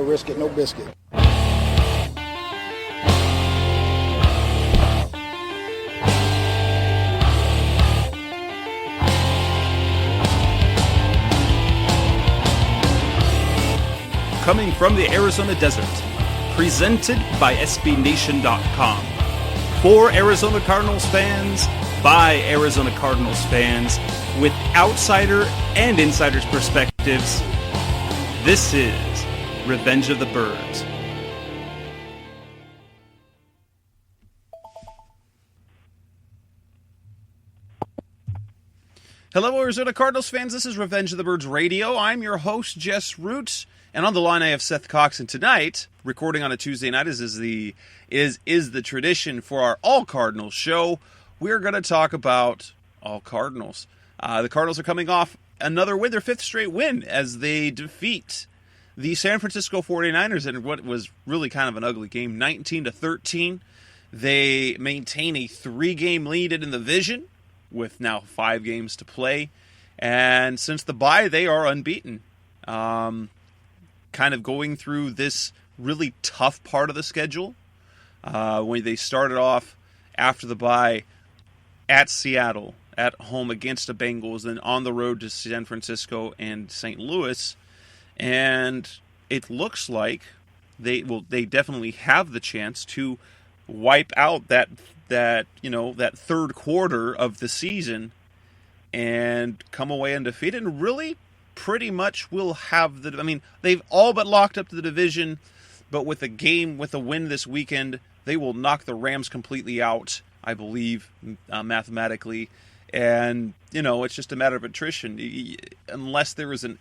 no risk it, no biscuit. Coming from the Arizona desert, presented by SBNation.com. For Arizona Cardinals fans, by Arizona Cardinals fans, with outsider and insider's perspectives, this is Revenge of the Birds. Hello, Arizona Cardinals fans. This is Revenge of the Birds Radio. I'm your host, Jess Root. And on the line, I have Seth Cox. And tonight, recording on a Tuesday night, is the tradition for our All-Cardinals show. We're going to talk about all Cardinals. The Cardinals are coming off another win, their fifth straight win, as they defeat the San Francisco 49ers in what was really kind of an ugly game, 19-13. They maintain a 3-game lead in the division with now 5 games to play. And since the bye, they are unbeaten. Kind of going through this really tough part of the schedule. When they started off after the bye at Seattle, at home against the Bengals, then on the road to San Francisco and St. Louis. And it looks like they definitely have the chance to wipe out that third quarter of the season and come away undefeated and really pretty much will have they've all but locked up the division, but with a win this weekend, they will knock the Rams completely out, I believe, mathematically. And, it's just a matter of attrition. Unless there is a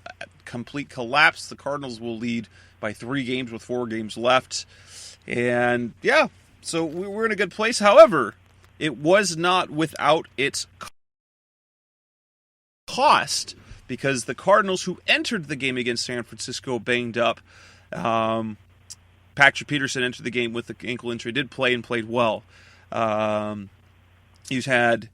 complete collapse, the Cardinals will lead by 3 games with 4 games left. And, yeah, so we're in a good place. However, it was not without its cost, because the Cardinals, who entered the game against San Francisco banged up, Patrick Peterson entered the game with the ankle injury, did play and played well. He's had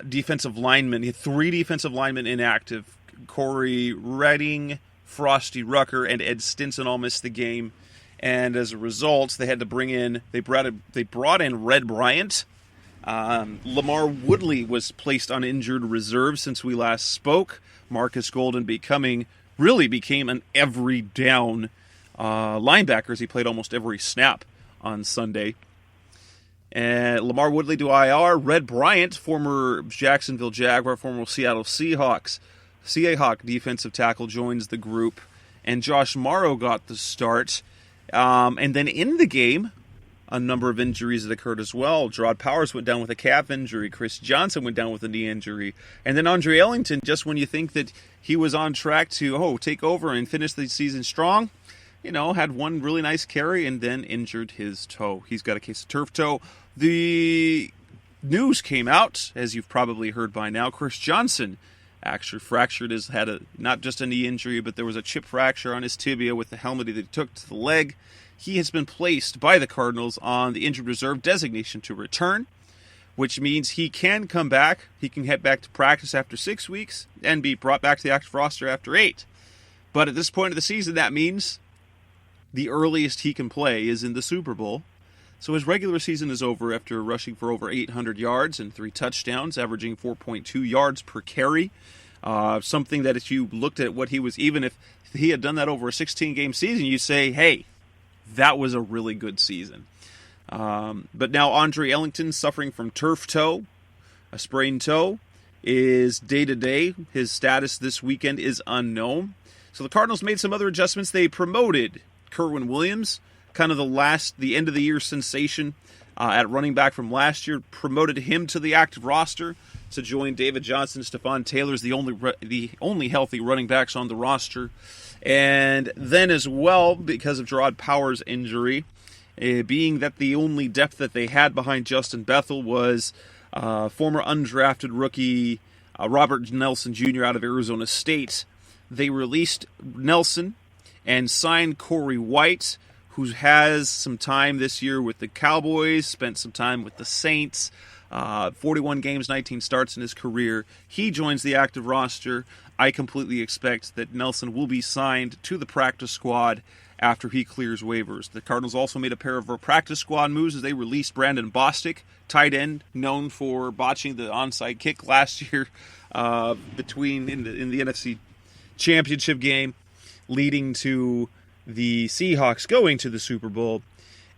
defensive linemen. He had 3 defensive linemen inactive. Corey Redding, Frosty Rucker, and Ed Stinson all missed the game. And as a result, they had to they brought in Red Bryant. Lamar Woodley was placed on injured reserve since we last spoke. Marcus Golden became an every down linebacker, as he played almost every snap on Sunday. And Lamar Woodley to IR. Red Bryant, former Jacksonville Jaguar, former Seattle Seahawk defensive tackle, joins the group. And Josh Morrow got the start. And then in the game, a number of injuries that occurred as well. Gerard Powers went down with a calf injury. Chris Johnson went down with a knee injury. And then Andre Ellington, just when you think that he was on track to take over and finish the season strong, had one really nice carry and then injured his toe. He's got a case of turf toe. The news came out, as you've probably heard by now, Chris Johnson actually had not just a knee injury, but there was a chip fracture on his tibia with the helmet that he took to the leg. He has been placed by the Cardinals on the injured reserve designation to return, which means he can come back. He can head back to practice after 6 weeks and be brought back to the active roster after 8. But at this point of the season, that means the earliest he can play is in the Super Bowl. So his regular season is over after rushing for over 800 yards and 3 touchdowns, averaging 4.2 yards per carry. Something that if you looked at what he was, even if he had done that over a 16-game season, you say, hey, that was a really good season. But now Andre Ellington, suffering from turf toe, a sprained toe, is day-to-day. His status this weekend is unknown. So the Cardinals made some other adjustments. They promoted Kerwin Williams, kind of the end-of-the-year sensation at running back from last year, promoted him to the active roster to join David Johnson. Stephon Taylor's the only healthy running backs on the roster. And then as well, because of Gerard Powers' injury, being that the only depth that they had behind Justin Bethel was former undrafted rookie Robert Nelson Jr. out of Arizona State, they released Nelson and signed Corey White, who has some time this year with the Cowboys, spent some time with the Saints, 41 games, 19 starts in his career. He joins the active roster. I completely expect that Nelson will be signed to the practice squad after he clears waivers. The Cardinals also made a pair of practice squad moves as they released Brandon Bostic, tight end, known for botching the onside kick last year in the NFC Championship game, leading to the Seahawks going to the Super Bowl,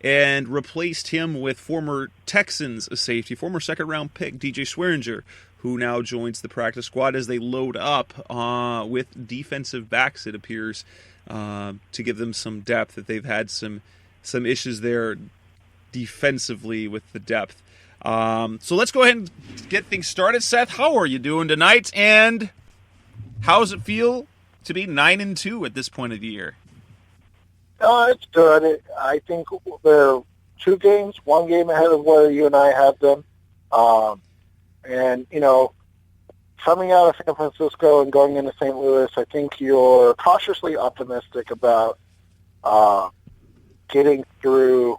and replaced him with former Texans safety, former second-round pick DJ Swearinger, who now joins the practice squad as they load up with defensive backs, it appears, to give them some depth, that they've had some issues there defensively with the depth. So let's go ahead and get things started. Seth, how are you doing tonight? And how does it feel to be 9-2 at this point of the year? It's good. I think they're 2 games, 1 game ahead of where you and I have them. And, coming out of San Francisco and going into St. Louis, I think you're cautiously optimistic about getting through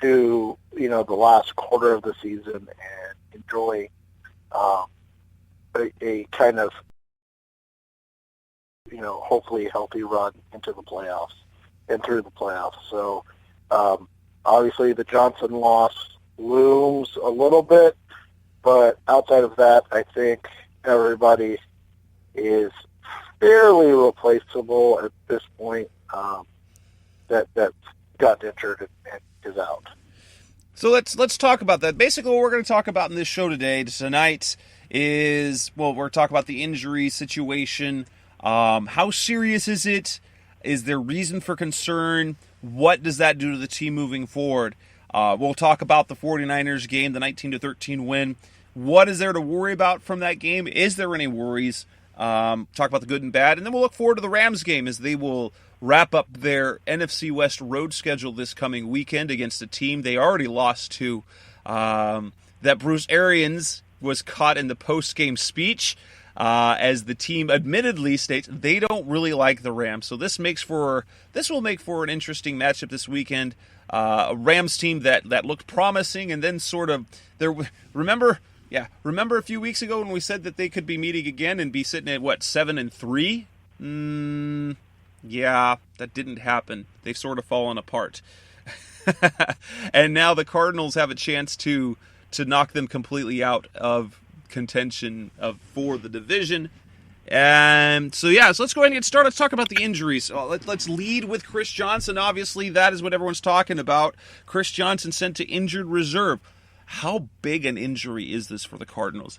to, the last quarter of the season and enjoying a kind of, hopefully healthy run into the playoffs and through the playoffs. So, obviously the Johnson loss looms a little bit, but outside of that, I think everybody is fairly replaceable at this point that got injured and is out. So let's talk about that. Basically, what we're going to talk about in this show tonight is, we're talking about the injury situation. How serious is it? Is there reason for concern? What does that do to the team moving forward? We'll talk about the 49ers game, the 19-13 win. What is there to worry about from that game? Is there any worries? Talk about the good and bad. And then we'll look forward to the Rams game as they will wrap up their NFC West road schedule this coming weekend against a team they already lost to. That Bruce Arians was caught in the post-game speech as the team admittedly states they don't really like the Rams. So this will make for an interesting matchup this weekend. A Rams team that looked promising, and then sort of remember a few weeks ago when we said that they could be meeting again and be sitting at 7-3? Yeah, that didn't happen. They've sort of fallen apart. And now the Cardinals have a chance to knock them completely out of contention for the division. And so let's go ahead and get started. Let's talk about the injuries. Let's lead with Chris Johnson. Obviously, that is what everyone's talking about. Chris Johnson sent to injured reserve. How big an injury is this for the Cardinals?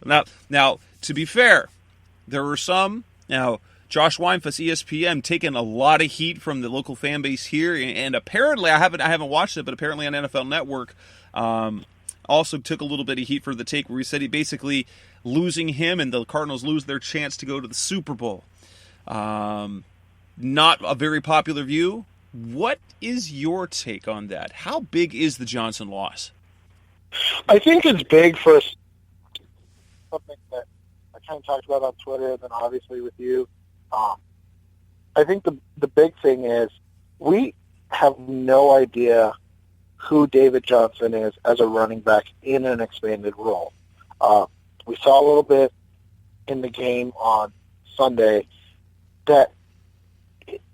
Now, to be fair, there were some. Now, Josh Weinfuss, ESPN, taking a lot of heat from the local fan base here, and apparently, I haven't watched it, but apparently on NFL Network, also took a little bit of heat for the take where he said he basically losing him and the Cardinals lose their chance to go to the Super Bowl. Not a very popular view. What is your take on that? How big is the Johnson loss? I think it's big for something that I kind of talked about on Twitter and then obviously with you. I think the big thing is we have no idea who David Johnson is as a running back in an expanded role. We saw a little bit in the game on Sunday that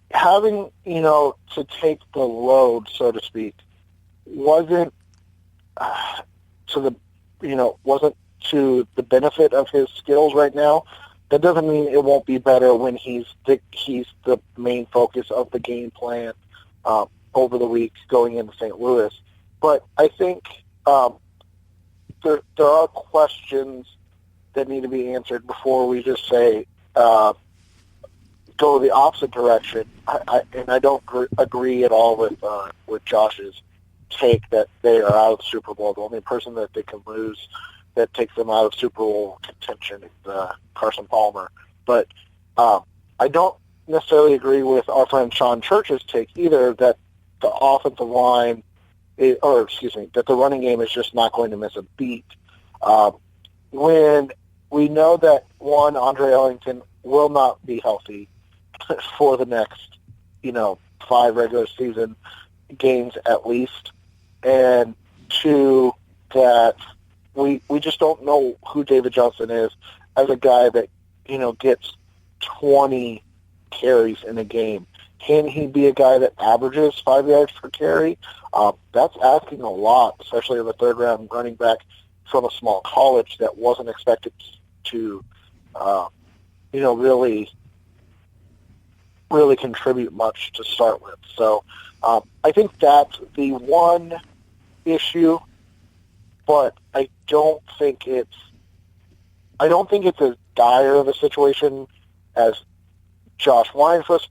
having, to take the load, so to speak, wasn't wasn't to the benefit of his skills right now. That doesn't mean it won't be better when he's the main focus of the game plan over the week going into St. Louis. But I think there are questions that need to be answered before we just say go the opposite direction. I don't agree at all with Josh's take that they are out of the Super Bowl. The only person that they can lose that takes them out of Super Bowl contention is Carson Palmer. But I don't necessarily agree with our friend Sean Church's take either that the offensive line, that the running game is just not going to miss a beat. When we know that, one, Andre Ellington will not be healthy for the next, 5 regular season games at least, and two, that we just don't know who David Johnson is as a guy that, gets 20 carries in a game. Can he be a guy that averages 5 yards per carry? That's asking a lot, especially of a third-round running back from a small college that wasn't expected to, really contribute much to start with. So I think that's the one issue, but I don't think it's as dire of a situation as Josh Weinfuss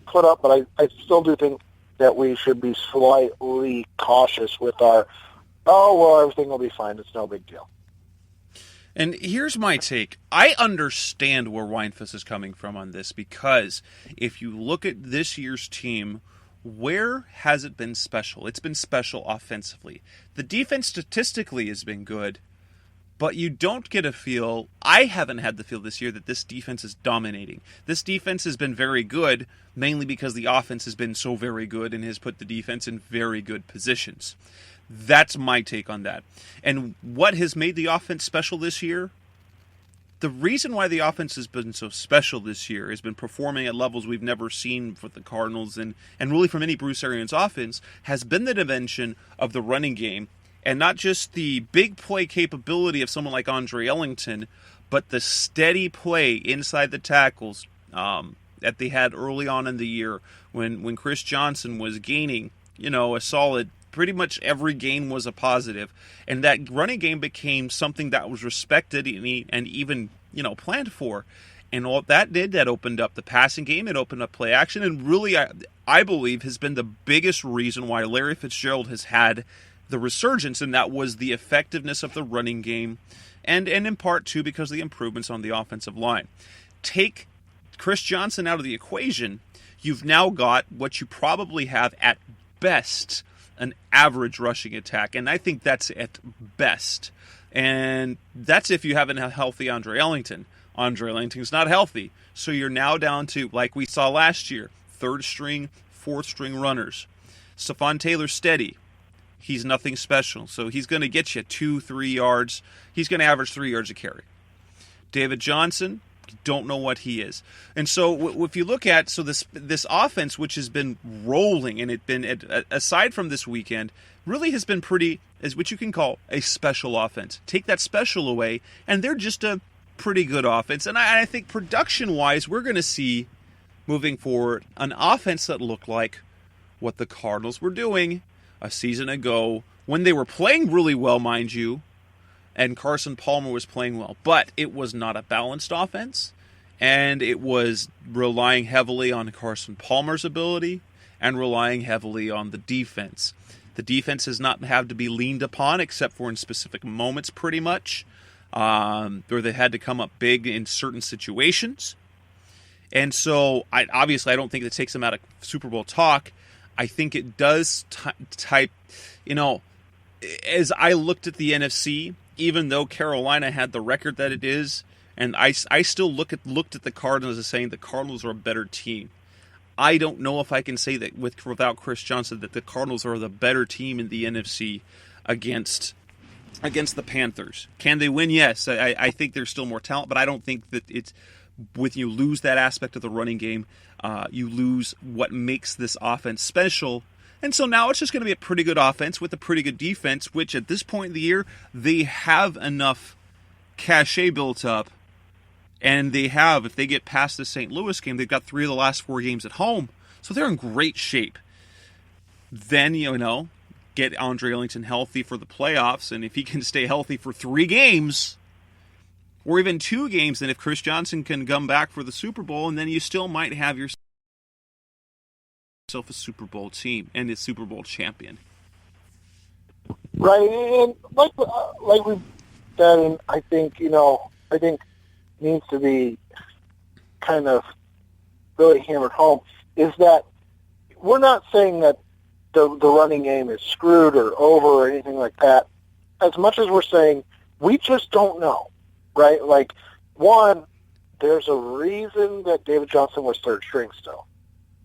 put up, but I still do think that we should be slightly cautious with our, everything will be fine, it's no big deal. And here's my take. I understand where Weinfuss is coming from on this, because if you look at this year's team, where has it been special? It's been special offensively. The defense statistically has been good, but you don't get a feel, I haven't had the feel this year, that this defense is dominating. This defense has been very good, mainly because the offense has been so very good and has put the defense in very good positions. That's my take on that. And what has made the offense special this year? The reason why the offense has been so special this year has been performing at levels we've never seen for the Cardinals and really from any Bruce Arians offense, has been the dimension of the running game. And not just the big play capability of someone like Andre Ellington, but the steady play inside the tackles that they had early on in the year when Chris Johnson was gaining, a solid, pretty much every gain was a positive. And that running game became something that was respected and even, planned for. And all that did, that opened up the passing game, it opened up play action, and really, I believe, has been the biggest reason why Larry Fitzgerald has had the resurgence, and that was the effectiveness of the running game, and in part, too, because of the improvements on the offensive line. Take Chris Johnson out of the equation, you've now got what you probably have at best an average rushing attack, and I think that's at best. And that's if you haven't a healthy Andre Ellington. Andre Ellington's not healthy, so you're now down to, like we saw last year, third string, fourth string runners. Stephon Taylor steady. He's nothing special, so he's going to get you 2-3 yards. He's going to average 3 yards a carry. David Johnson, don't know what he is. And so if you look at this offense, which has been rolling, and it been, aside from this weekend, really has been pretty, as what you can call a special offense. Take that special away, and they're just a pretty good offense. And I think production-wise, we're going to see, moving forward, an offense that looked like what the Cardinals were doing a season ago, when they were playing really well, mind you, and Carson Palmer was playing well. But it was not a balanced offense, and it was relying heavily on Carson Palmer's ability and relying heavily on the defense. The defense has not had to be leaned upon except for in specific moments, pretty much, where they had to come up big in certain situations. And so, I don't think that takes them out of Super Bowl talk. I think it does as I looked at the NFC, even though Carolina had the record that it is, and I still looked at the Cardinals as saying the Cardinals are a better team. I don't know if I can say that without Chris Johnson that the Cardinals are the better team in the NFC against the Panthers. Can they win? Yes. I think there's still more talent, but I don't think that it's with you lose that aspect of the running game. You lose what makes this offense special. And so now it's just going to be a pretty good offense with a pretty good defense, which at this point in the year, they have enough cachet built up. And they have, if they get past the St. Louis game, they've got 3 of the last 4 games at home. So they're in great shape. Then, get Andre Ellington healthy for the playoffs. And if he can stay healthy for 3 games, or even 2 games, then if Chris Johnson can come back for the Super Bowl, and then you still might have yourself a Super Bowl team and a Super Bowl champion. Right, and like we've said, and I think needs to be kind of really hammered home is that we're not saying that the running game is screwed or over or anything like that. As much as we're saying we just don't know, right? Like, one, there's a reason that David Johnson was third string still,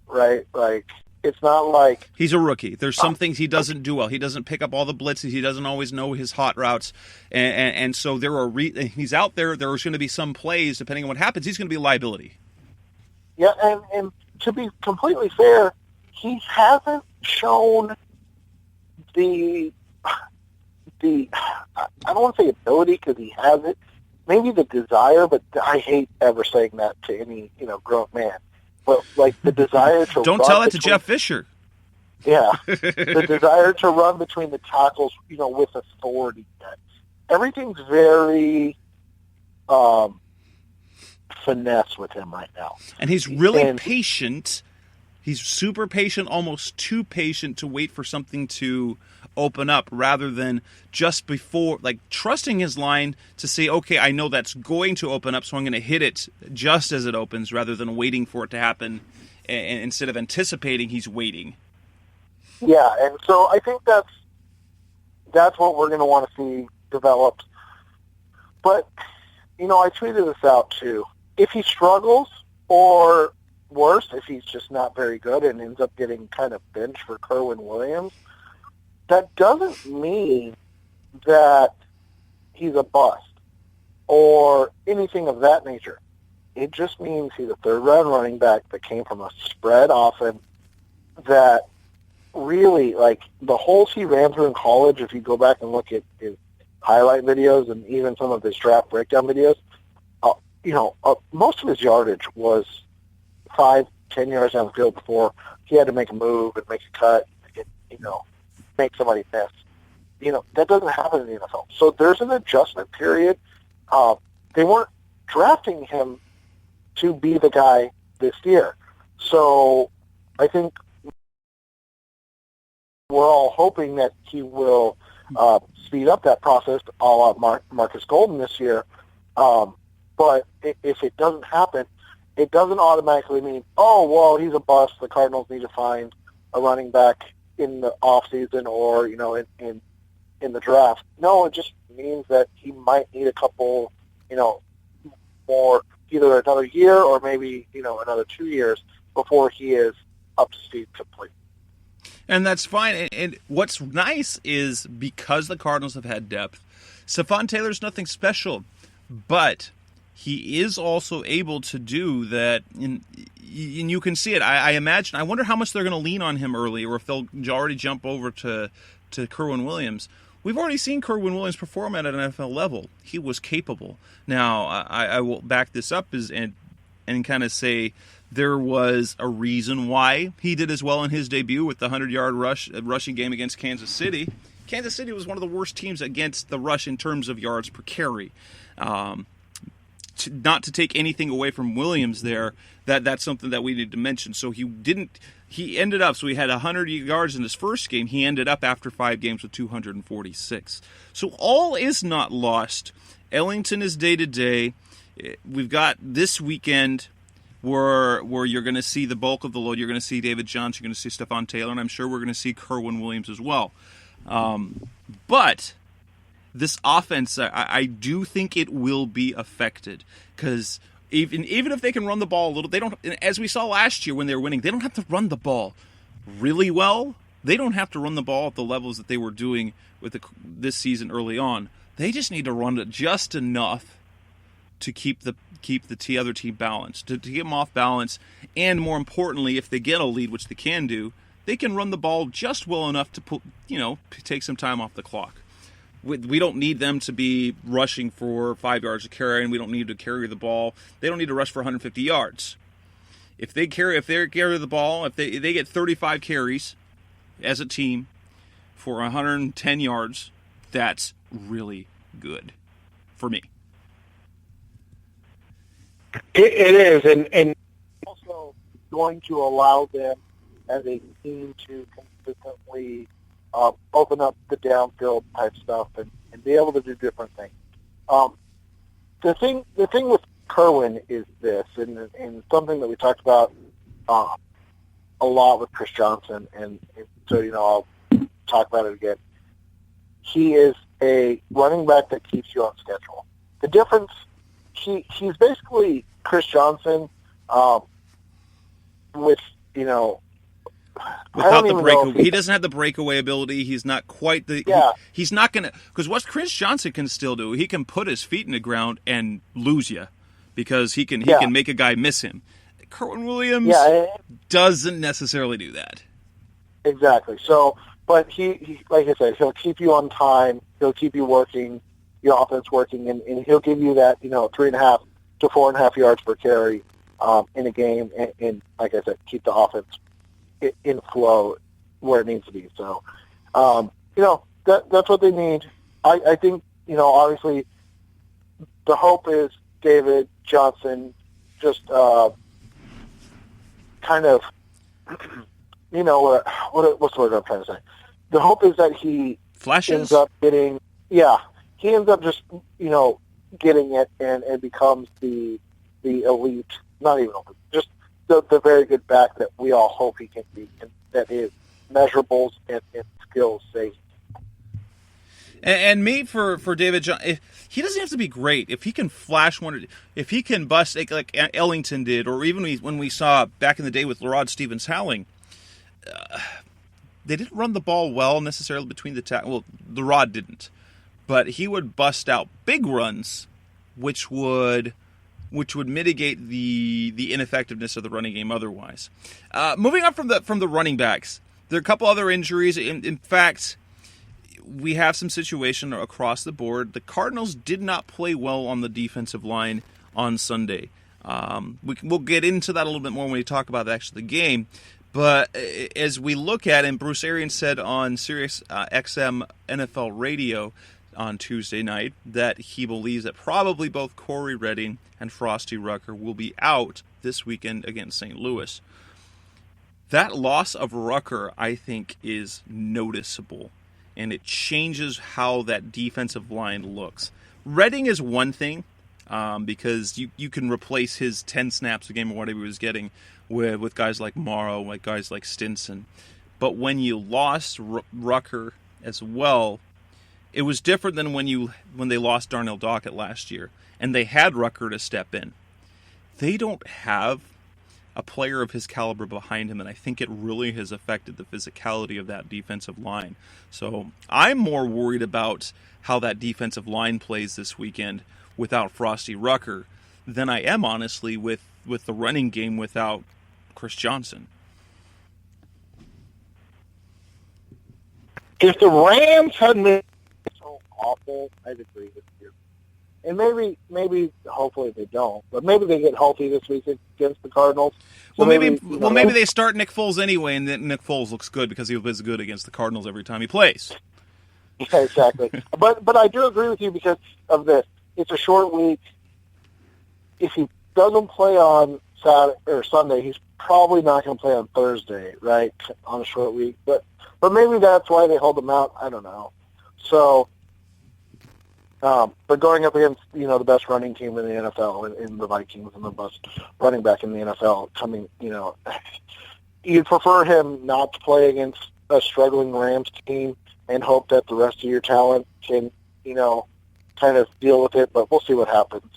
right? Like, it's not like he's a rookie. There's some things he doesn't do well. He doesn't pick up all the blitzes. He doesn't always know his hot routes, and so he's out there. There's going to be some plays, depending on what happens, he's going to be a liability. Yeah, and to be completely fair, he hasn't shown the I don't want to say ability because he has it, maybe the desire, but I hate ever saying that to any grown man. But like the desire to don't tell it to Jeff Fisher. Yeah, the desire to run between the tackles, with authority. Everything's very finesse with him right now, and he's really patient. He's super patient, almost too patient to wait for something to open up rather than just before, like trusting his line to say, okay, I know that's going to open up, so I'm going to hit it just as it opens rather than waiting for it to happen. And instead of anticipating, he's waiting. Yeah, and so I think that's what we're going to want to see developed. But, I tweeted this out too. If he struggles, or worse, if he's just not very good and ends up getting kind of benched for Kerwin Williams, that doesn't mean that he's a bust or anything of that nature. It just means he's a third-round running back that came from a spread offense that really, like, the holes he ran through in college, if you go back and look at his highlight videos and even some of his draft breakdown videos, most of his yardage was 5-10 yards down the field before he had to make a move and make a cut, make somebody miss. That doesn't happen in the NFL. So there's an adjustment period. They weren't drafting him to be the guy this year. So I think we're all hoping that he will speed up that process, a la Marcus Golden this year. But if it doesn't happen, it doesn't automatically mean, oh, well, he's a bust. The Cardinals need to find a running back in the off season or in the draft. No, it just means that he might need a couple, more, either another year or maybe another 2 years before he is up to speed completely. And that's fine. And what's nice is because the Cardinals have had depth, Stephon Taylor's nothing special, but he is also able to do that, and you can see it. I imagine. I wonder how much they're going to lean on him early, or if they'll already jump over to Kerwin Williams. We've already seen Kerwin Williams perform at an NFL level. He was capable. Now, I will back this up and kind of say there was a reason why he did as well in his debut with the 100-yard rushing game against Kansas City. Kansas City was one of the worst teams against the rush in terms of yards per carry. Not to take anything away from Williams there, that's something that we need to mention. So he ended up, so he had 100 yards in his first game. He ended up after 5 games with 246. So all is not lost. Ellington is day-to-day. We've got this weekend where you're going to see the bulk of the load. You're going to see David Johnson, you're going to see Stephon Taylor, and I'm sure we're going to see Kerwin Williams as well. But this offense, I do think it will be affected because even if they can run the ball a little, they don't. As we saw last year when they were winning, they don't have to run the ball really well. They don't have to run the ball at the levels that they were doing with this season early on. They just need to run it just enough to keep the other team balanced, to get them off balance, and more importantly, if they get a lead, which they can do, they can run the ball just well enough to take some time off the clock. We don't need them to be rushing for 5 yards of carry, and we don't need to carry the ball. They don't need to rush for 150 yards. If they carry the ball, if they get 35 carries as a team for 110 yards, that's really good for me. It is, and also going to allow them as a team to consistently open up the downfield type stuff and be able to do different things. The thing with Kerwin is this, and something that we talked about a lot with Chris Johnson, and so I'll talk about it again. He is a running back that keeps you on schedule. The difference, he's basically Chris Johnson with without the breakaway. He doesn't have the breakaway ability. He's not quite the. Yeah. He's not going to. Because what Chris Johnson can still do, he can put his feet in the ground and lose you, because he can make a guy miss him. Kerwin Williams Yeah, doesn't necessarily do that. exactly. So, but he, like I said, he'll keep you on time. He'll keep you working, your offense working, and he'll give you that, 3.5 to 4.5 yards per carry in a game, and like I said, keep the offense in flow where it needs to be. So, that's what they need. I think, obviously, the hope is David Johnson just kind of, what's the word I'm trying to say? The hope is that he Flashes? ends up getting, he ends up just, getting it and becomes the elite, not even elite, just the very good back that we all hope he can be, and that his measurables and skills say. And me for David John, he doesn't have to be great. If he can flash one, if he can bust like Ellington did, or even when we saw back in the day with Lerod Stevens-Howling, they didn't run the ball well necessarily between the tackles. Well, Lerod didn't, but he would bust out big runs, which would mitigate the ineffectiveness of the running game otherwise. Moving on from the running backs, there are a couple other injuries. In fact, we have some situation across the board. The Cardinals did not play well on the defensive line on Sunday. We'll get into that a little bit more when we talk about actually the game. But as we look at it, and Bruce Arians said on Sirius XM NFL Radio on Tuesday night that he believes that probably both Corey Redding and Frosty Rucker will be out this weekend against St. Louis. That loss of Rucker, I think, is noticeable, and it changes how that defensive line looks. Redding is one thing, because you can replace his 10 snaps a game or whatever he was getting with guys like Morrow, like guys like Stinson. But when you lost Rucker as well, it was different than when they lost Darnell Dockett last year, and they had Rucker to step in. They don't have a player of his caliber behind him, and I think it really has affected the physicality of that defensive line. So I'm more worried about how that defensive line plays this weekend without Frosty Rucker than I am, honestly, with the running game without Chris Johnson. If the Rams hadn't been so awful, I'd agree with you. And maybe, hopefully they don't, but maybe they get healthy this week against the Cardinals. So maybe they start Nick Foles anyway, and then Nick Foles looks good because he was good against the Cardinals every time he plays. Yeah, exactly. but I do agree with you because of this. It's a short week. If he doesn't play on Saturday or Sunday, he's probably not going to play on Thursday, right? On a short week, but maybe that's why they hold him out. I don't know. So. But going up against, the best running team in the NFL, in the Vikings, and the best running back in the NFL coming, you'd prefer him not to play against a struggling Rams team and hope that the rest of your talent can, kind of deal with it, but we'll see what happens.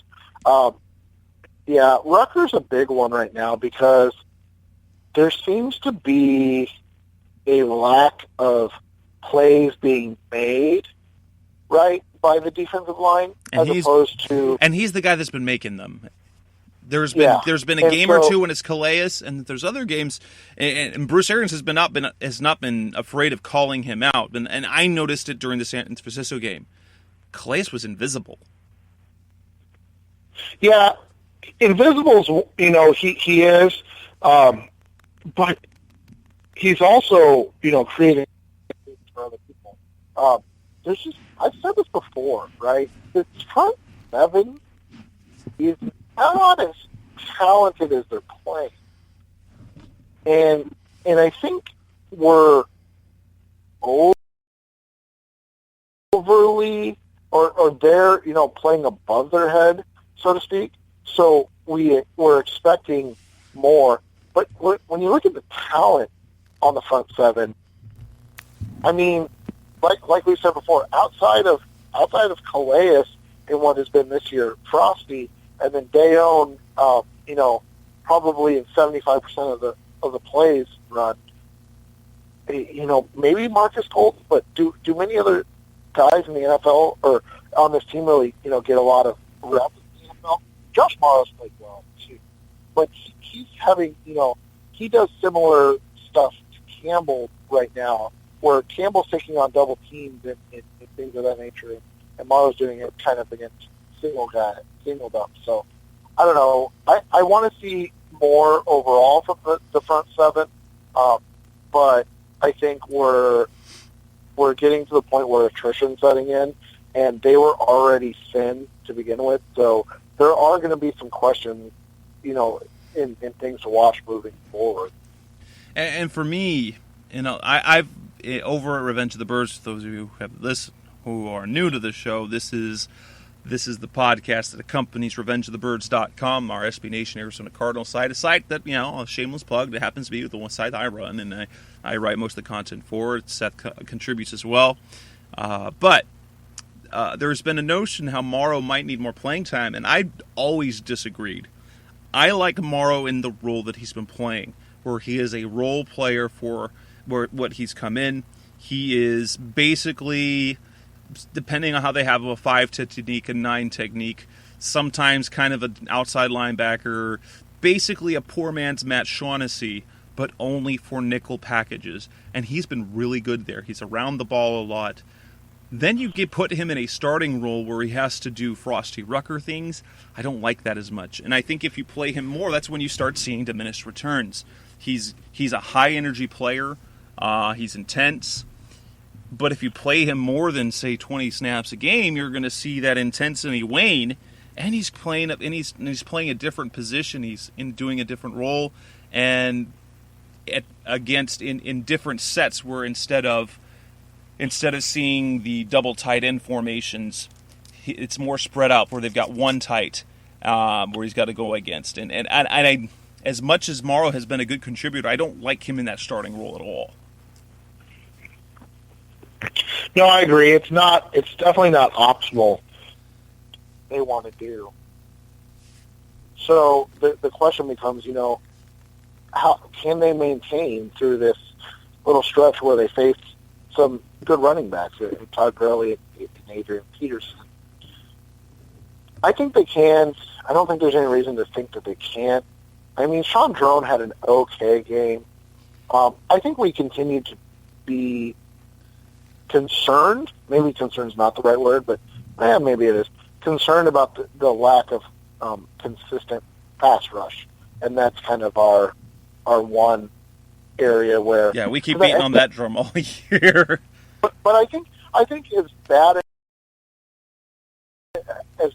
Rutgers a big one right now because there seems to be a lack of plays being made, right, by the defensive line, and he's the guy that's been making them. There's been a game or two when it's Calais, and there's other games, and Bruce Arians has not been afraid of calling him out, and I noticed it during the San Francisco game. Calais was invisible. Yeah, invisible is, he is, but he's also creating for other people. I've said this before, right? The front seven is not as talented as they're playing. And I think we're overly or they're, playing above their head, so to speak. So we're expecting more. But when you look at the talent on the front seven, I mean, like we said before, outside of Calais in what has been this year, Frosty, and then Dayon, probably in 75% of the plays run. Maybe Marcus Holt, but do many other guys in the NFL or on this team really, get a lot of reps in the NFL? Josh Morrow's played well too, but he's having, he does similar stuff to Campbell right now, where Campbell's taking on double teams and things of that nature, and Morrow's doing it kind of against single dump. So I don't know. I want to see more overall from the front seven, but I think we're getting to the point where attrition's setting in, and they were already thin to begin with. So there are going to be some questions, in things to watch moving forward. And for me, I've over at Revenge of the Birds. For those of you who are new to the show, this is the podcast that accompanies RevengeOfTheBirds.com, our SB Nation Arizona Cardinals site, a site that, a shameless plug, that happens to be the one site I run, and I write most of the content for it. Seth contributes as well. But there's been a notion how Morrow might need more playing time, and I always disagreed. I like Morrow in the role that he's been playing, where he is a role player for what he's come in. He is basically, depending on how they have a 5 technique, a 9 technique, sometimes kind of an outside linebacker, basically a poor man's Matt Shaughnessy, but only for nickel packages. And he's been really good there. He's around the ball a lot. Then you put him in a starting role where he has to do Frosty Rucker things. I don't like that as much. And I think if you play him more, that's when you start seeing diminished returns. He's a high-energy player. He's intense. But if you play him more than, say, 20 snaps a game, you're going to see that intensity wane. And he's playing a different position. He's doing a different role, and in different sets where instead of seeing the double tight end formations, it's more spread out where they've got one tight where he's got to go against. And I, as much as Morrow has been a good contributor, I don't like him in that starting role at all. No, I agree. It's definitely not optimal. They want to do. So the question becomes, how can they maintain through this little stretch where they face some good running backs, Todd Gurley and Adrian Peterson? I think they can. I don't think there's any reason to think that they can't. I mean, Sean Drone had an okay game. I think we continue to be concerned. Maybe concerned is not the right word, but maybe it is. Concerned about the lack of consistent pass rush, and that's kind of our one area where we keep beating on that drum all year. But I think as bad as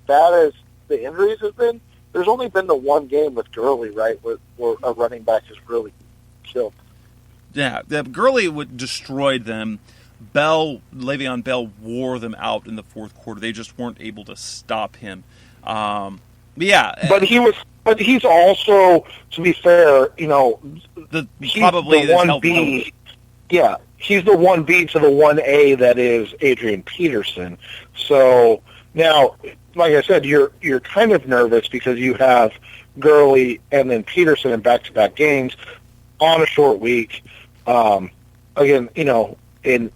the injuries have been, there's only been the one game with Gurley, right, where a running back has really killed. Yeah, Gurley destroyed them. Le'Veon Bell wore them out in the fourth quarter. They just weren't able to stop him. But he's also, to be fair, probably the 1B. Yeah, he's the 1B to the 1A that is Adrian Peterson. So now, like I said, you're kind of nervous because you have Gurley and then Peterson in back-to-back games on a short week. Again, in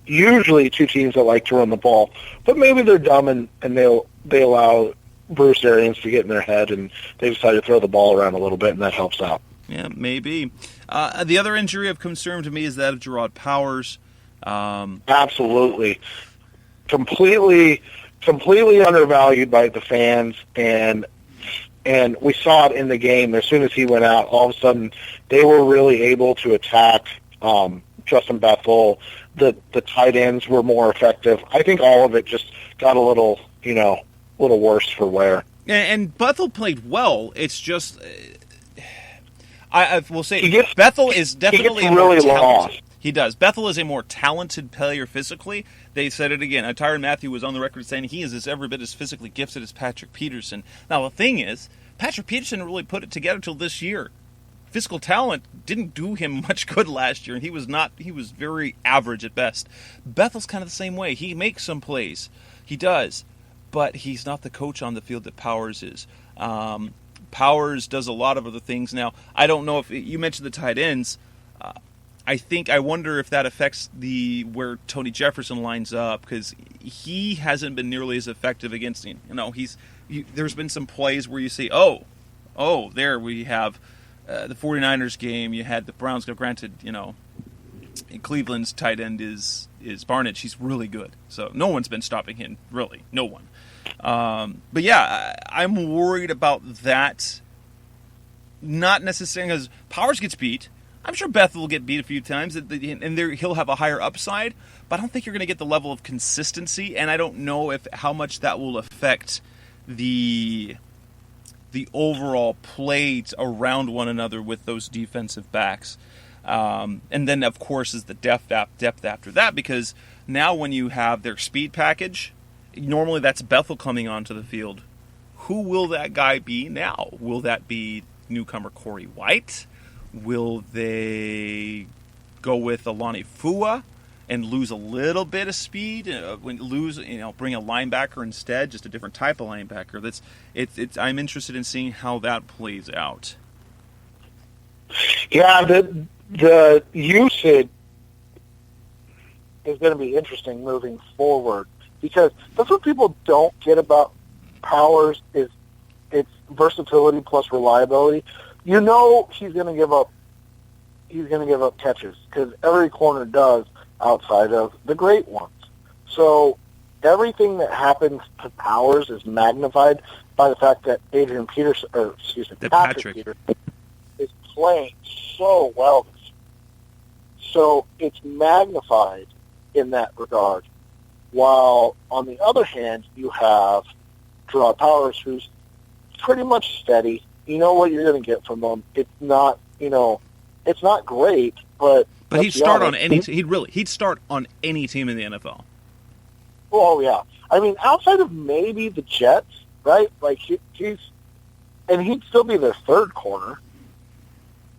usually two teams that like to run the ball, but maybe they're dumb and they allow Bruce Arians to get in their head and they decide to throw the ball around a little bit, and that helps out. Yeah, maybe. The other injury of concern to me is that of Gerard Powers. Absolutely. Completely undervalued by the fans, and we saw it in the game. As soon as he went out, all of a sudden they were really able to attack Justin Bethel. The tight ends were more effective. I think all of it just got a little worse for wear. And Bethel played well. It's just, I will say, Bethel is definitely really lost. He does. Bethel is a more talented player physically. They said it again. Tyrann Mathieu was on the record saying he is every bit as physically gifted as Patrick Peterson. Now, the thing is, Patrick Peterson really put it together till this year. Physical talent didn't do him much good last year, and he was very average at best. Bethel's kind of the same way. He makes some plays. He does. But he's not the coach on the field that Powers is. Powers does a lot of other things. Now, I don't know if you mentioned the tight ends. I wonder if that affects where Tony Jefferson lines up, because he hasn't been nearly as effective against him. There's been some plays where you say, oh, there we have the 49ers game. You had the Browns. Granted, Cleveland's tight end is Barnett. She's really good. So no one's been stopping him, really. No one. But yeah, I'm worried about that. Not necessarily because Powers gets beat. I'm sure Bethel will get beat a few times, and he'll have a higher upside. But I don't think you're going to get the level of consistency, and I don't know how much that will affect the overall plays around one another with those defensive backs. And then, of course, is the depth after that, because now when you have their speed package, normally that's Bethel coming onto the field. Who will that guy be now? Will that be newcomer Corey White? Will they go with Alani Fua and lose a little bit of speed? Bring a linebacker instead, just a different type of linebacker. I'm interested in seeing how that plays out. Yeah, the usage is going to be interesting moving forward, because that's what people don't get about Powers is its versatility plus reliability. He's going to give up. He's going to give up catches, because every corner does, outside of the great ones. So everything that happens to Powers is magnified by the fact that Patrick Peterson is playing so well. So it's magnified in that regard. While on the other hand, you have Gerard Powers, who's pretty much steady. You know what you're going to get from him. It's not, it's not great, but he'd start on any. He'd start on any team in the NFL. Oh yeah, I mean, outside of maybe the Jets, right? Like he'd still be their third corner.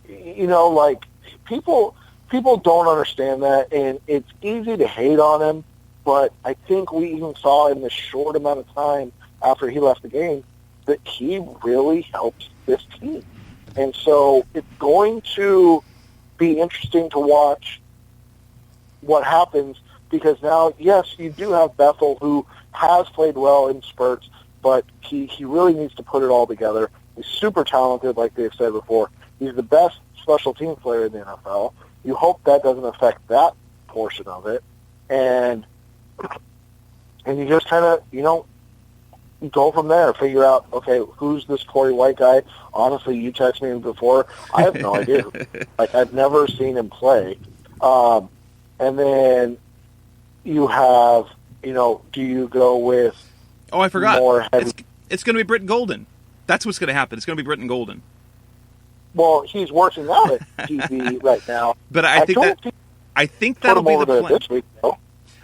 Like people don't understand that, and it's easy to hate on him. But I think we even saw in the short amount of time after he left the game that he really helps this team. And so it's going to be interesting to watch what happens, because now, yes, you do have Bethel, who has played well in spurts, but he really needs to put it all together. He's super talented, like they've said before. He's the best special team player in the NFL. You hope that doesn't affect that portion of it. And you just kind of, go from there, figure out, okay, who's this Corey White guy? Honestly, you texted me before. I have no idea. Like, I've never seen him play. And then you have, do you go with... Oh, I forgot. More heavy... It's going to be Britton Golden. That's what's going to happen. It's going to be Britton Golden. Well, he's working out at TV right now. But I think that'll be the plan. This week, though.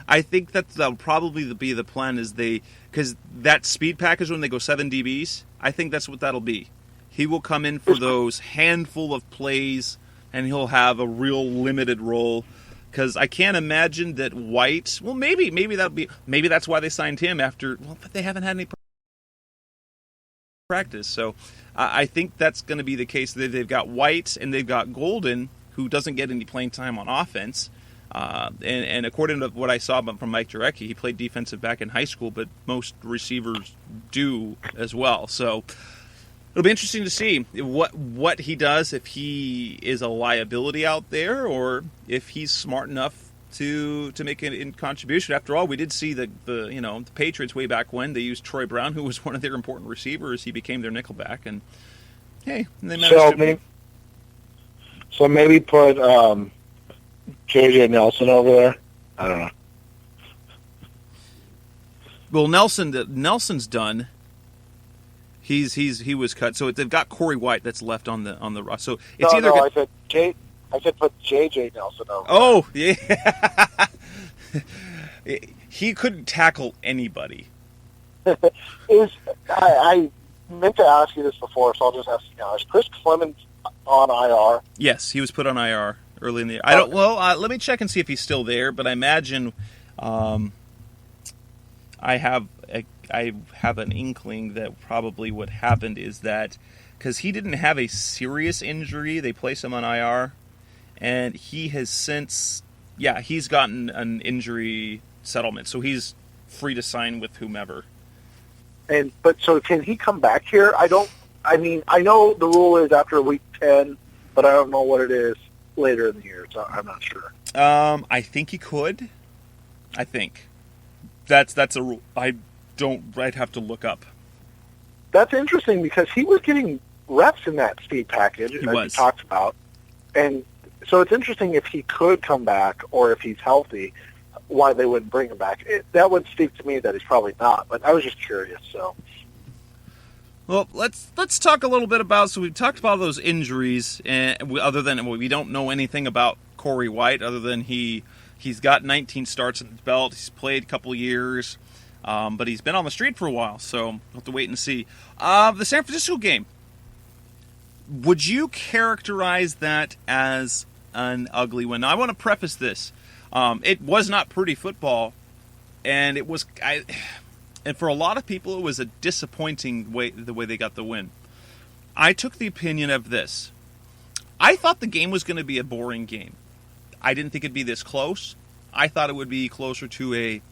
I think that'll probably be the plan, because that speed package when they go 7 DBs, I think that's what that'll be. He will come in for those handful of plays, and he'll have a real limited role. Because I can't imagine that White. Well, maybe that's why they signed him after. Well, but they haven't had any practice, so I think that's going to be the case. They've got White and they've got Golden, who doesn't get any playing time on offense. And according to what I saw from Mike Jurecki, he played defensive back in high school, but most receivers do as well. So it'll be interesting to see what he does, if he is a liability out there or if he's smart enough to make a contribution. After all, we did see the Patriots way back when they used Troy Brown, who was one of their important receivers. He became their nickelback, and hey, they managed So maybe put J.J. Nelson over there. I don't know. Well, Nelson's done. He was cut. So they've got Corey White that's left on the roster. So it's I said put J.J. Nelson over. Oh yeah. He couldn't tackle anybody. I meant to ask you this before, so I'll just ask you now. Is Chris Clemens on IR? Yes, he was put on IR early in the year. I don't. Well, let me check and see if he's still there. But I imagine I have an inkling that probably what happened is that because he didn't have a serious injury, they placed him on IR, and he has since, he's gotten an injury settlement, so he's free to sign with whomever. But so can he come back here? I don't I mean, I know the rule is after week 10, but I don't know what it is later in the year, so I'm not sure. I think he could. I think that's a rule. I'd have to look up. That's interesting because he was getting reps in that speed package, as you talked about. And so it's interesting if he could come back or if he's healthy, why they wouldn't bring him back. That would speak to me that he's probably not, but I was just curious. So, well, let's talk a little bit about. So we've talked about those injuries, and other than we don't know anything about Corey White, other than he's got 19 starts in his belt. He's played a couple years. But he's been on the street for a while, so we'll have to wait and see. The San Francisco game, would you characterize that as an ugly win? Now, I want to preface this. It was not pretty football, and and for a lot of people, it was a disappointing the way they got the win. I took the opinion of this. I thought the game was going to be a boring game. I didn't think it'd be this close. I thought it would be closer to a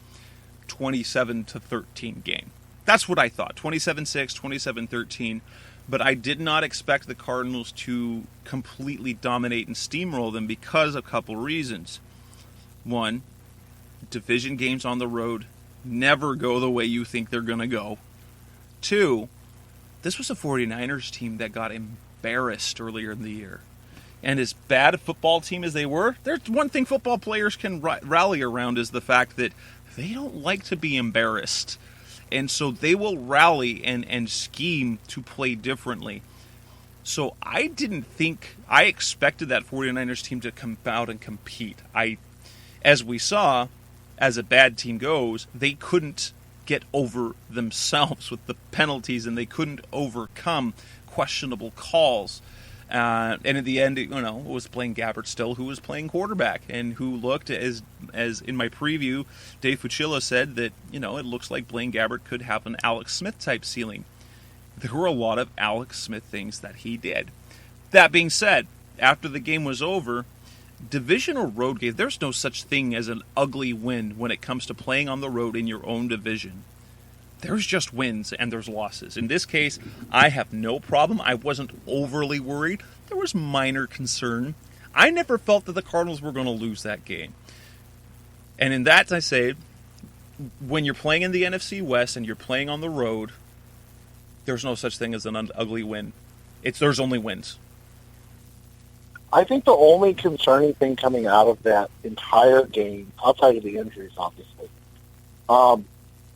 27-13 game. That's what I thought. 27-6, 27-13. But I did not expect the Cardinals to completely dominate and steamroll them because of a couple reasons. One, division games on the road never go the way you think they're going to go. Two, this was a 49ers team that got embarrassed earlier in the year. And as bad a football team as they were, there's one thing football players can rally around is the fact that they don't like to be embarrassed. And so they will rally and scheme to play differently. So I expected that 49ers team to come out and compete. As we saw, as a bad team goes, they couldn't get over themselves with the penalties and they couldn't overcome questionable calls. And in the end, it was Blaine Gabbert still who was playing quarterback and who looked as in my preview, Dave Fucilla said that, it looks like Blaine Gabbert could have an Alex Smith type ceiling. There were a lot of Alex Smith things that he did. That being said, after the game was over, division or road game, there's no such thing as an ugly win when it comes to playing on the road in your own division. There's just wins and there's losses. In this case, I have no problem. I wasn't overly worried. There was minor concern. I never felt that the Cardinals were going to lose that game. And in that, I say, when you're playing in the NFC West and you're playing on the road, there's no such thing as an ugly win. There's only wins. I think the only concerning thing coming out of that entire game, outside of the injuries, obviously,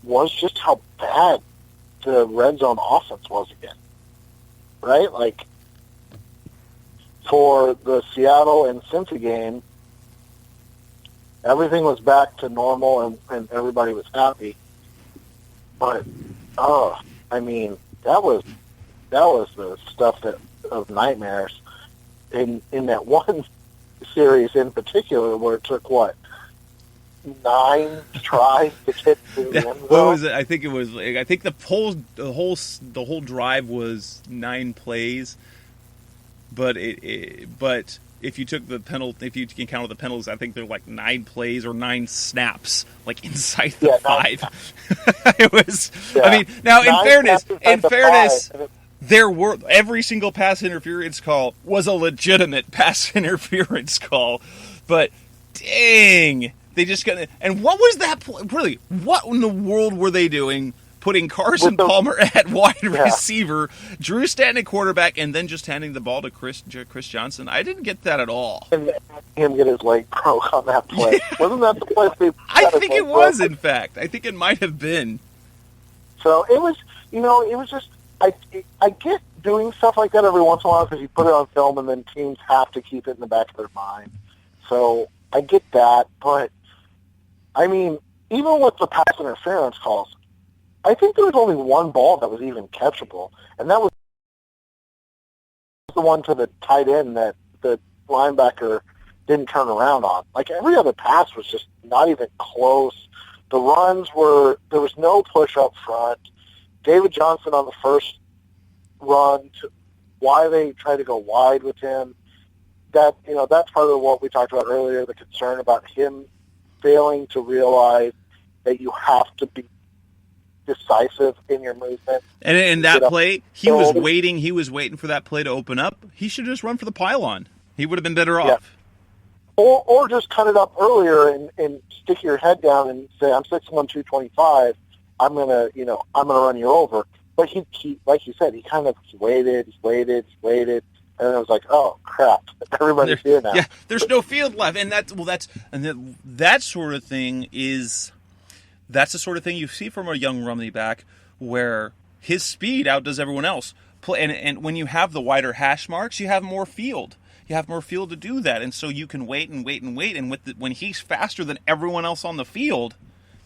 was just how bad the red zone offense was again. Right? Like, for the Seattle and Cincy game, everything was back to normal and everybody was happy. But, that was the stuff of nightmares. In that one series in particular where it took, 9 tries to get to the end zone? What was it? I think the whole drive was 9 plays, but but if you took the penalty, if you can count the penalties, I think they're like 9 plays or 9 snaps, like inside the 5. It was. Yeah. I mean, now in fairness, there were every single pass interference call was a legitimate pass interference call, but dang. They just got, and what was that? Really, what in the world were they doing? Putting Carson Palmer at wide receiver, Drew Stanton at quarterback, and then just handing the ball to Chris Johnson. I didn't get that at all. And him get his leg broke on that play. Wasn't that the play? I think it was. In fact, I think it might have been. So it was. It was just. I get doing stuff like that every once in a while because you put it on film, and then teams have to keep it in the back of their mind. So I get that, but. Even with the pass interference calls, I think there was only one ball that was even catchable, and that was the one to the tight end that the linebacker didn't turn around on. Like, every other pass was just not even close. The runs there was no push up front. David Johnson on the first run, why they tried to go wide with him, that's part of what we talked about earlier, the concern about him failing to realize that you have to be decisive in your movement. And in that play, he was waiting for that play to open up. He should just run for the pylon. He would have been better off. Yeah. Or just cut it up earlier and stick your head down and say, I'm 6'1", 225. I'm gonna run you over. But he like you said, he kind of waited, and it was like, oh crap, everybody's here now. Yeah, there's no field left, and that sort of thing that's the sort of thing you see from a young running back, where his speed outdoes everyone else. And when you have the wider hash marks, you have more field. You have more field to do that, and so you can wait. And when he's faster than everyone else on the field,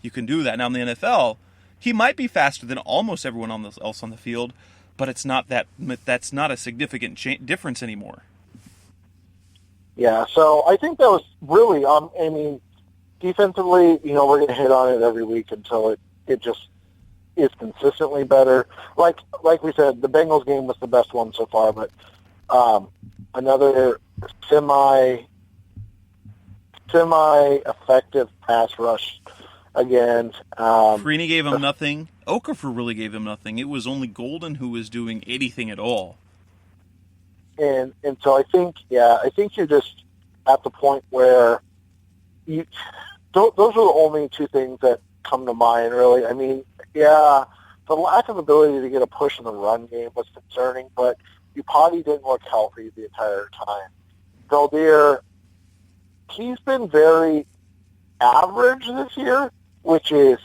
you can do that. Now in the NFL, he might be faster than almost everyone else on the field, but it's not that's not a significant difference anymore. Yeah, so I think that was really, I mean, defensively, we're going to hit on it every week until it just is consistently better. Like we said, the Bengals game was the best one so far, but another semi-effective pass rush again. Freeney gave him nothing. Okafor really gave him nothing. It was only Golden who was doing anything at all. And so I think you're just at the point where those are the only two things that come to mind, really. I mean, yeah, the lack of ability to get a push in the run game was concerning, but Upati didn't look healthy the entire time. Valdir, he's been very average this year, which is,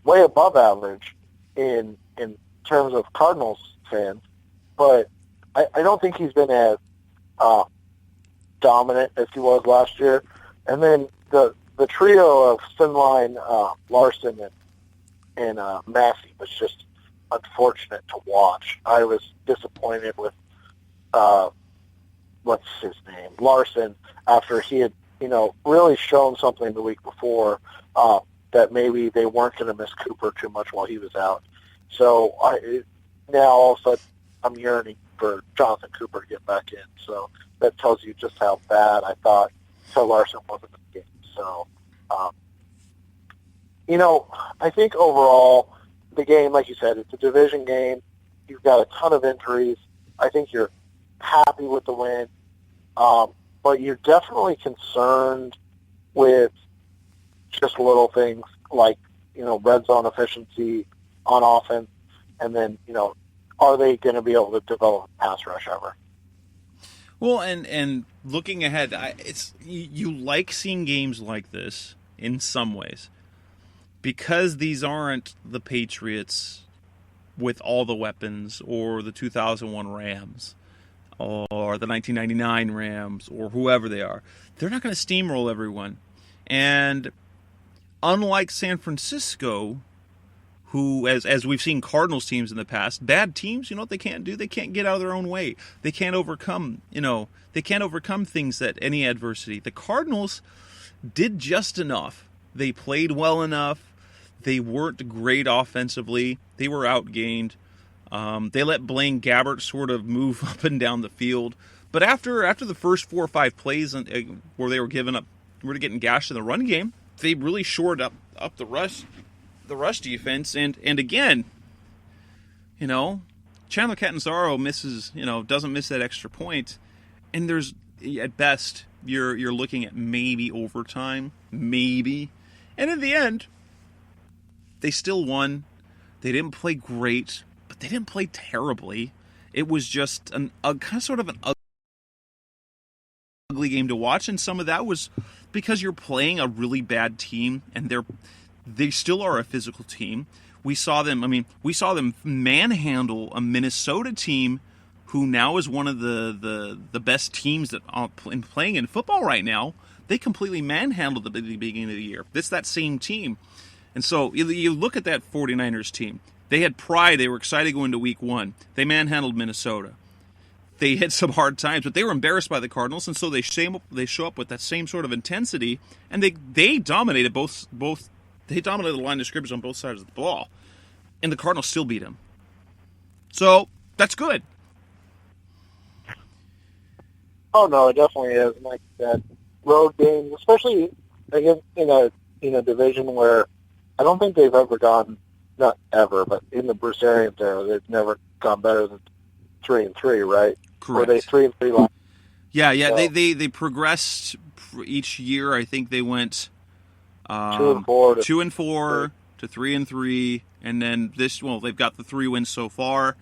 way above average in terms of Cardinals fans. But I don't think he's been as dominant as he was last year. And then the trio of Sinline, Larson, and Massey was just unfortunate to watch. I was disappointed with what's his name, Larson, after he had really shown something the week before that maybe they weren't going to miss Cooper too much while he was out. So now all of a sudden I'm yearning for Jonathan Cooper to get back in. So that tells you just how bad I thought Larson was in the game. So, I think overall the game, like you said, it's a division game. You've got a ton of injuries. I think you're happy with the win. But you're definitely concerned with just little things like, red zone efficiency on offense, and then, are they going to be able to develop a pass rush ever? Well, and looking ahead, you like seeing games like this in some ways, because these aren't the Patriots with all the weapons, or the 2001 Rams, or the 1999 Rams, or whoever they are. They're not going to steamroll everyone. And unlike San Francisco, who, as we've seen Cardinals teams in the past, bad teams, what they can't do? They can't get out of their own way. They can't overcome, things that any adversity. The Cardinals did just enough. They played well enough. They weren't great offensively. They were outgained. They let Blaine Gabbert sort of move up and down the field. But after the first 4 or 5 plays where they were getting gashed in the run game, they really shored up the rush defense. And again, Chandler Catanzaro doesn't miss that extra point. And there's, at best, you're looking at maybe overtime, maybe. And in the end, they still won. They didn't play great, but they didn't play terribly. It was just an ugly game to watch, and some of that was because you're playing a really bad team, and they still are a physical team. We saw them manhandle a Minnesota team who now is one of the best teams that are playing in football right now. They completely manhandled at the beginning of the year. It's that same team. And so you look at that 49ers team. They had pride. They were excited going to week 1. They manhandled Minnesota. They had some hard times, but they were embarrassed by the Cardinals, and so they show up with that same sort of intensity, and they dominated both. They dominated the line of scrimmage on both sides of the ball, and the Cardinals still beat them. So that's good. Oh no, it definitely is. And like that road game, especially again in a division where I don't think they've ever gone not ever, but in the Bruce Arians era, they've never gone better than 3-3, right? Correct. Or they 3-3 last. Yeah. So, they progressed each year. I think they went 2-4 to 3-3, and then they've got the 3 wins so far.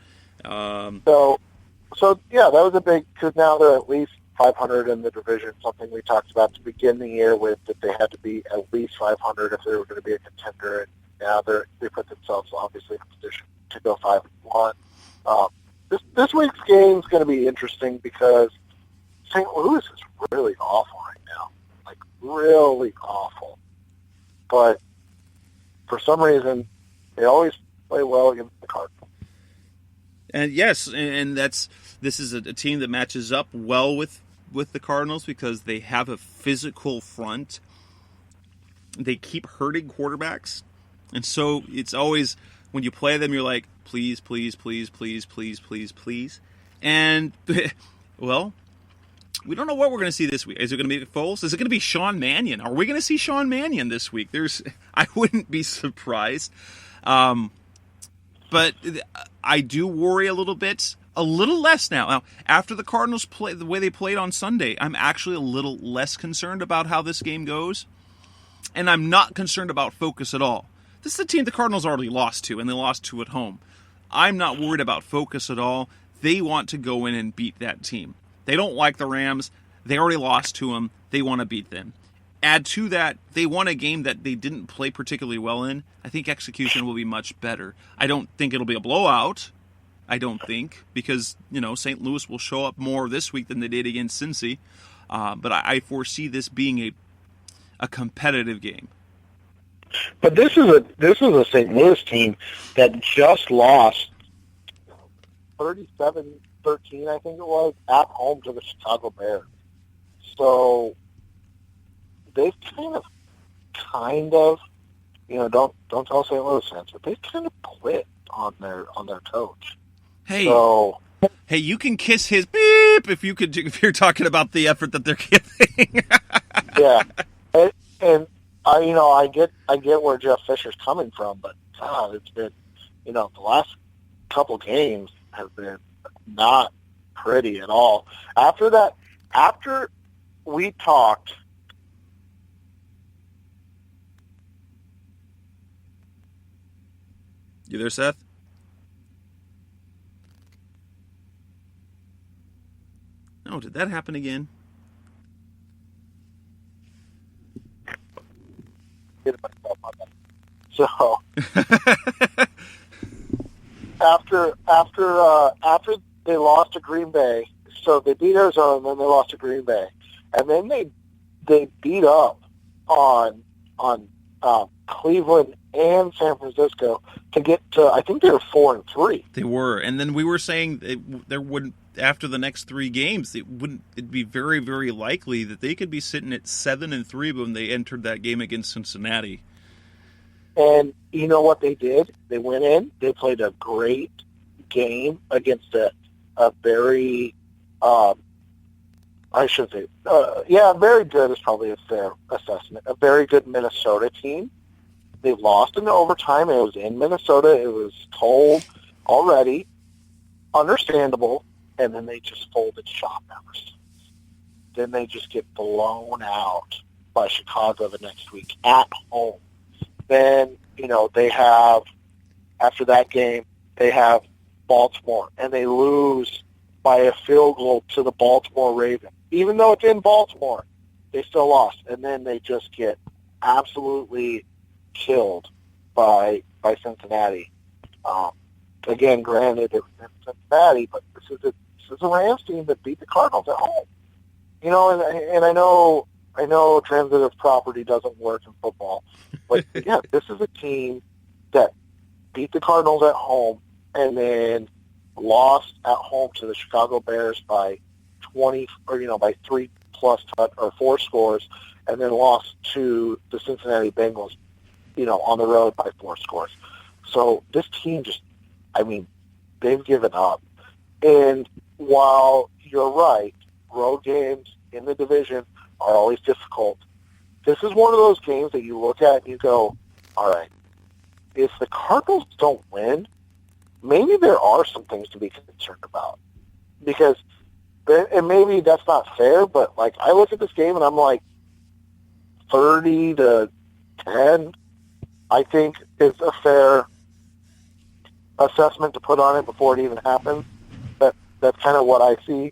So yeah, that was a big, because now they're at least 500 in the division, something we talked about to begin the year with, that they had to be at least 500 if they were going to be a contender, and now they put themselves obviously in a position to go 5-1. This week's game is going to be interesting because St. Louis is really awful right now, like really awful. But for some reason, they always play well against the Cardinals. And yes, and this is a team that matches up well with the Cardinals because they have a physical front. They keep hurting quarterbacks, and so it's always when you play them, you're like, please, please, please, please, please, please, please. And well, we don't know what we're going to see this week. Is it going to be Foles? Is it going to be Sean Mannion? Are we going to see Sean Mannion this week? I wouldn't be surprised. But I do worry a little less now. Now, after the Cardinals play the way they played on Sunday, I'm actually a little less concerned about how this game goes. And I'm not concerned about focus at all. This is a team the Cardinals already lost to, and they lost to at home. I'm not worried about focus at all. They want to go in and beat that team. They don't like the Rams. They already lost to them. They want to beat them. Add to that, they won a game that they didn't play particularly well in. I think execution will be much better. I don't think it'll be a blowout. I don't think, because, St. Louis will show up more this week than they did against Cincy. But I foresee this being a competitive game. But this is a St. Louis team that just lost 37-13, I think it was, at home to the Chicago Bears. So they've kind of, don't tell St. Louis fans, but they've kind of quit on their coach. Hey, so, hey, you can kiss his beep if you're talking about the effort that they're giving. Yeah, and I get where Jeff Fisher's coming from, but God, it's been, the last couple games have been not pretty at all. After we talked. You there, Seth? Oh, did that happen again? So after they lost to Green Bay, so they beat Arizona, and then they lost to Green Bay, and then they beat up on Cleveland and San Francisco to get to, I think they were 4-3. They were, and then we were saying there wouldn't, after the next 3 games, it'd be very, very likely that they could be sitting at 7-3 when they entered that game against Cincinnati. And you know what they did? They went in, they played a great game against a very, I should say, very good is probably a fair assessment. A very good Minnesota team. They lost in overtime. It was in Minnesota. It was cold already. Understandable. And then they just folded shop ever since. Then they just get blown out by Chicago the next week at home. Then, they have, after that game, they have Baltimore, and they lose by a field goal to the Baltimore Ravens. Even though it's in Baltimore, they still lost. And then they just get absolutely killed by Cincinnati. Again, granted, it was in Cincinnati, but this is a Rams team that beat the Cardinals at home. And I know transitive property doesn't work in football, but yeah, this is a team that beat the Cardinals at home and then lost at home to the Chicago Bears by 20 or by 3+ or 4 scores, and then lost to the Cincinnati Bengals, on the road by 4 scores. So this team they've given up. And while you're right, road games in the division are always difficult. This is one of those games that you look at and you go, all right, if the Cardinals don't win, maybe there are some things to be concerned about. Because, and maybe that's not fair, but like I look at this game and I'm like 30-10, I think is a fair assessment to put on it before it even happens. That's kind of what I see,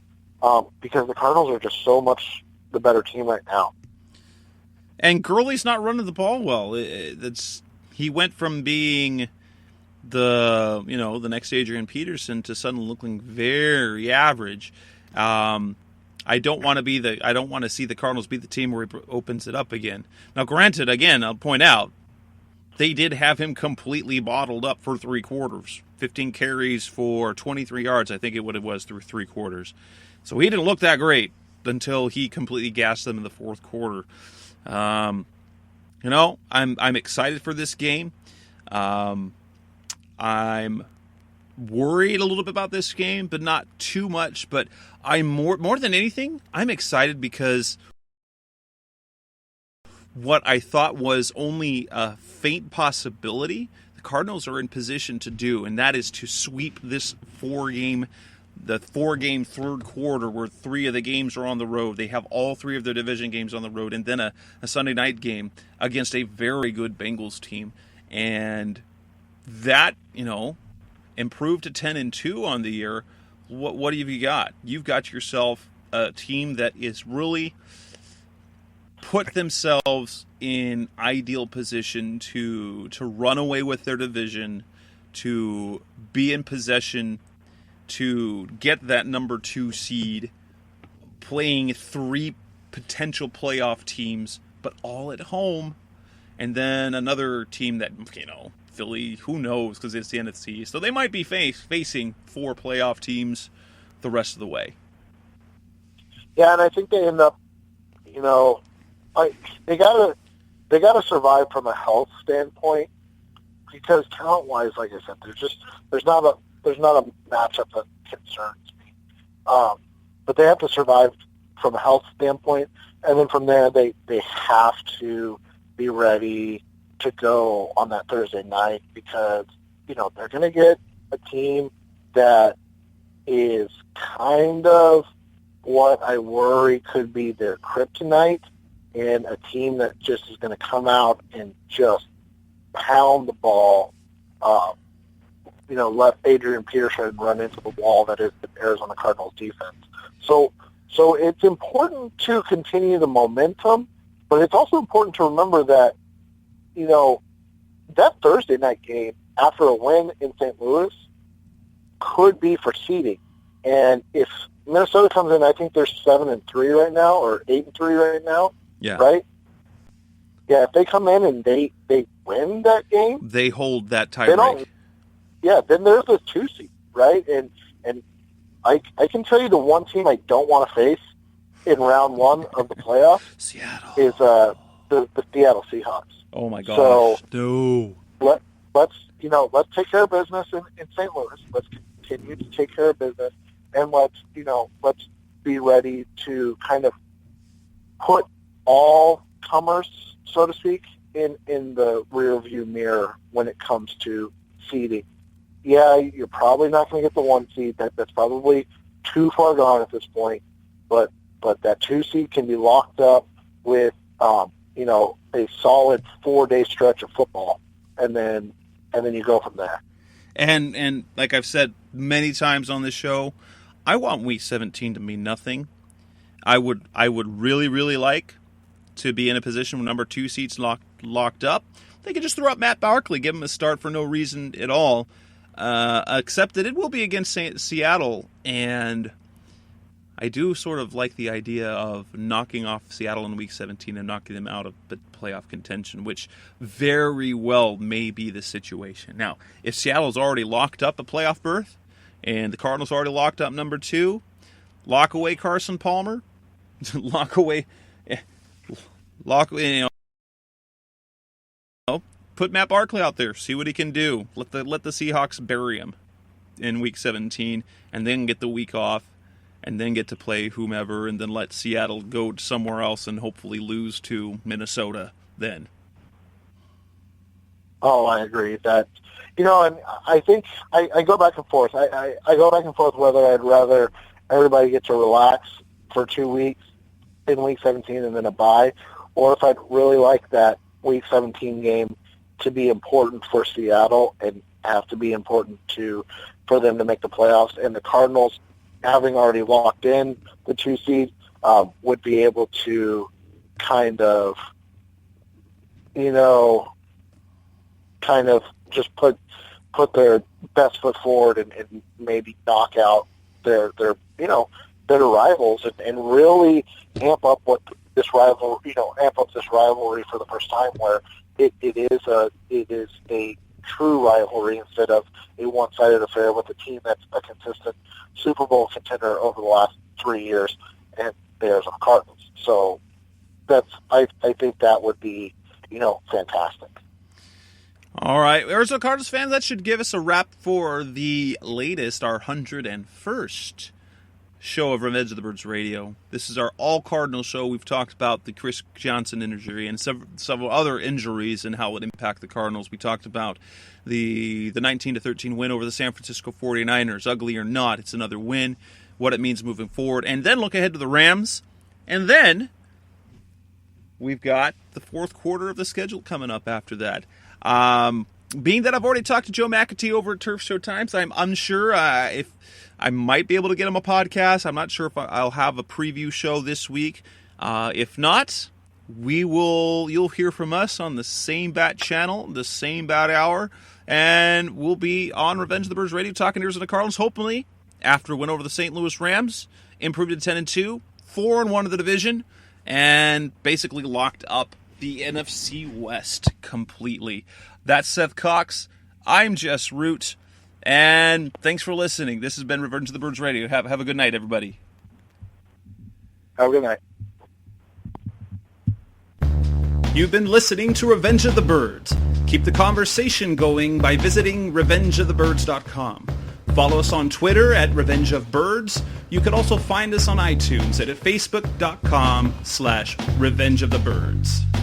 because the Cardinals are just so much the better team right now. And Gurley's not running the ball well. He went from being the next Adrian Peterson to suddenly looking very average. I don't want to see the Cardinals beat the team where he opens it up again. Now, granted, again, I'll point out they did have him completely bottled up for 3 quarters. 15 carries for 23 yards, I think it was through 3 quarters. So he didn't look that great until he completely gassed them in the 4th quarter. I'm excited for this game. I'm worried a little bit about this game, but not too much. But I'm more than anything, I'm excited because what I thought was only a faint possibility, the Cardinals are in position to do, and that is to sweep this 4-game 3rd quarter where 3 of the games are on the road. They have all 3 of their division games on the road, and then a Sunday night game against a very good Bengals team. And that, improved to 10-2 on the year. What have you got? You've got yourself a team that is really put themselves in ideal position to run away with their division, to be in possession, to get that number 2 seed, playing 3 potential playoff teams, but all at home. And then another team that, Philly, who knows, because it's the NFC. So they might be facing 4 playoff teams the rest of the way. Yeah, and I think they end up, they gotta survive from a health standpoint, because talent-wise, like I said, there's not a matchup that concerns me. But they have to survive from a health standpoint, and then from there they have to be ready to go on that Thursday night, because they're going to get a team that is kind of what I worry could be their kryptonite, and a team that just is going to come out and just pound the ball, let Adrian Peterson run into the wall that is the Arizona Cardinals defense. So it's important to continue the momentum, but it's also important to remember that, that Thursday night game after a win in St. Louis could be for seeding. And if Minnesota comes in, I think they're 7-3 right now, or 8-3 right now. Yeah. Right? Yeah, if they come in and they win that game, they hold that tiebreak. Yeah, then there's a 2 seed, right? And I can tell you the one team I don't want to face in round 1 of the playoffs is the Seattle Seahawks. Oh my gosh! So no. Let's take care of business in St. Louis. Let's continue to take care of business, and let's be ready to kind of put all comers, so to speak, in the rearview mirror when it comes to seeding. Yeah, you're probably not going to get the 1 seed. That's probably too far gone at this point. But that 2 seed can be locked up with a solid 4-day stretch of football, and then you go from there. And like I've said many times on this show, I want Week 17 to mean nothing. I would really, really like to be in a position with number 2 seats locked up. They could just throw up Matt Barkley, give him a start for no reason at all, except that it will be against Seattle, and I do sort of like the idea of knocking off Seattle in Week 17 and knocking them out of the playoff contention, which very well may be the situation. Now, if Seattle's already locked up a playoff berth, and the Cardinals already locked up number 2, lock away Carson Palmer, lock away, put Matt Barkley out there, see what he can do. Let the Seahawks bury him in Week 17, and then get the week off, and then get to play whomever, and then let Seattle go somewhere else and hopefully lose to Minnesota then. Oh, I agree that, and I think I go back and forth. I go back and forth whether I'd rather everybody get to relax for 2 weeks in Week 17 and then a bye, or if I'd really like that Week 17 game to be important for Seattle and have to be important for them to make the playoffs. And the Cardinals, having already locked in the 2 seed, would be able to kind of just put their best foot forward and maybe knock out their rivals and really amp up this rivalry for the first time, where it is a true rivalry instead of a one-sided affair with a team that's a consistent Super Bowl contender over the last 3 years, and there's the Cardinals. So I think that would be fantastic. All right, Arizona Cardinals fans, that should give us a wrap for the latest, our 101st show of Revenge of the Birds Radio. This is our All-Cardinals show. We've talked about the Chris Johnson injury and several other injuries and how it would impact the Cardinals. We talked about the 19-13 win over the San Francisco 49ers. Ugly or not, it's another win, what it means moving forward. And then look ahead to the Rams. And then we've got the fourth quarter of the schedule coming up after that. Being that I've already talked to Joe McAtee over at Turf Show Times, I'm unsure if I might be able to get him a podcast. I'm not sure if I'll have a preview show this week. If not, you'll hear from us on the same bat channel, the same bat hour, and we'll be on Revenge of the Birds Radio talking to Arizona Cardinals, hopefully after a win over the St. Louis Rams, improved to 10-2, 4-1 of the division, and basically locked up the NFC West completely. That's Seth Cox. I'm Jess Root. And thanks for listening. This has been Revenge of the Birds Radio. Have a good night, everybody. Have a good night. You've been listening to Revenge of the Birds. Keep the conversation going by visiting revengeofthebirds.com. Follow us on Twitter at Revenge of Birds. You can also find us on iTunes at facebook.com/revengeofthebirds.